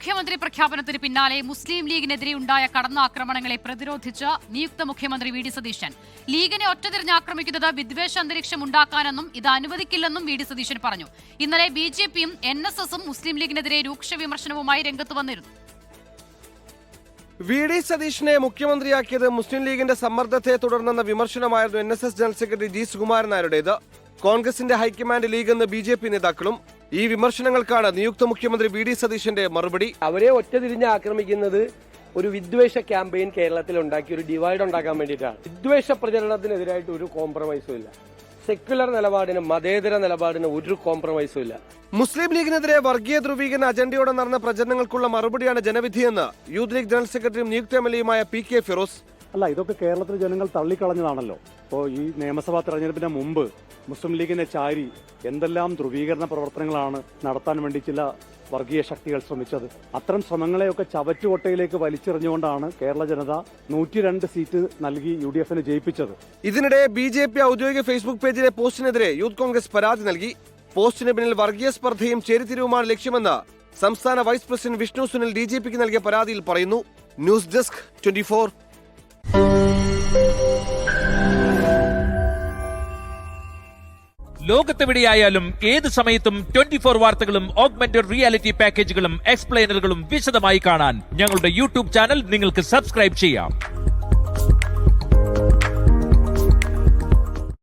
മുഖ്യമന്ത്രി പ്രഖ്യാപനത്തിന് പിന്നാലെ മുസ്ലിം ലീഗിനെതിരെ ഉണ്ടായ കടന്നാക്രമണങ്ങളെ പ്രതിരോധിച്ച് നിയുക്ത മുഖ്യമന്ത്രി വി ഡി സതീശൻ ലീഗിനെ ഒറ്റതിരിഞ്ഞ് ആക്രമിക്കുന്നത് വിദ്വേഷ അന്തരീക്ഷം ഉണ്ടാക്കാനെന്നും ഇത് അനുവദിക്കില്ലെന്നും വി ഡി സതീശൻ പറഞ്ഞു. ഇന്നലെ ബിജെപിയും NSSഉം മുസ്ലിം ലീഗിനെതിരെ രൂക്ഷ വിമർശനവുമായി രംഗത്ത് വന്നിരുന്നു. വി ഡി സതീശനെ മുഖ്യമന്ത്രിയാക്കിയത് മുസ്ലിം ലീഗിന്റെ സമ്മർദ്ദത്തെ തുടർന്നെന്ന വിമർശനമായിരുന്നു NSS general secretary G Sukumaran നായരുടേത്. കോൺഗ്രസിന്റെ ഹൈക്കമാൻഡ് ലീഗെന്ന് BJP നേതാക്കളും. ഈ വിമർശനങ്ങൾക്കാണ് നിയുക്ത മുഖ്യമന്ത്രി വി ഡി സതീശന്റെ മറുപടി. അവരെ ഒറ്റതിരിഞ്ഞ് ആക്രമിക്കുന്നത് ഒരു വിദ്വേഷ ക്യാമ്പയിൻ കേരളത്തിൽ ഉണ്ടാക്കി ഒരു ഡിവൈഡ് ഉണ്ടാക്കാൻ വേണ്ടിയിട്ടാണ്. വിദ്വേഷ പ്രചരണത്തിനെതിരായിട്ട് ഒരു കോംപ്രമൈസും ഇല്ല. സെക്യുലർ നിലപാടിന്, മതേതര നിലപാടിന് ഒരു കോംപ്രമൈസും ഇല്ല. മുസ്ലിം ലീഗിനെതിരെ വർഗീയ ധ്രുവീകരണ അജണ്ടയോടെ നടന്ന പ്രചരണങ്ങൾക്കുള്ള മറുപടിയാണ് ജനവിധിയെന്ന് യൂത്ത് ലീഗ് ജനറൽ സെക്രട്ടറിയും നിയുക്ത MLA-യുമായ PK ഫിറോസ്. അല്ല, ഇതൊക്കെ കേരളത്തിലെ ജനങ്ങൾ തള്ളിക്കളഞ്ഞതാണല്ലോ. ഇപ്പോൾ ഈ നിയമസഭാ തെരഞ്ഞെടുപ്പിന് മുമ്പ് മുസ്ലിം ലീഗിനെ ചാരി എന്തെല്ലാം ധ്രുവീകരണ പ്രവർത്തനങ്ങളാണ് നടത്താൻ വേണ്ടി ചില വർഗീയ ശക്തികൾ ശ്രമിച്ചത്. അത്തരം ശ്രമങ്ങളെയൊക്കെ ചവറ്റുകൊട്ടയിലേക്ക് വലിച്ചെറിഞ്ഞുകൊണ്ടാണ് കേരള ജനത 102 സീറ്റ് നൽകി UDFന് ജയിപ്പിച്ചത്. ഇതിനിടെ BJP ഔദ്യോഗിക ഫേസ്ബുക്ക് പേജിലെ പോസ്റ്റിനെതിരെ യൂത്ത് കോൺഗ്രസ് പരാതി നൽകി. പോസ്റ്റിന് പിന്നിൽ വർഗീയ സ്പർദ്ധയും ചേരിതിരിവുമാണ് ലക്ഷ്യമെന്ന് സംസ്ഥാന വൈസ് പ്രസിഡന്റ് വിഷ്ണു സുനിൽ DGPക്ക് നൽകിയ പരാതിയിൽ പറയുന്നു. News desk 24. ലോകത്തെവിടെയായാലും ഏത് സമയത്തും 24 വാർത്തകളും ഓഗ്മെന്റഡ് റിയാലിറ്റി പാക്കേജുകളും എക്സ്പ്ലെയിനറുകളും വിശദമായി കാണാൻ ഞങ്ങളുടെ YouTube ചാനൽ നിങ്ങൾക്ക് സബ്സ്ക്രൈബ് ചെയ്യാം.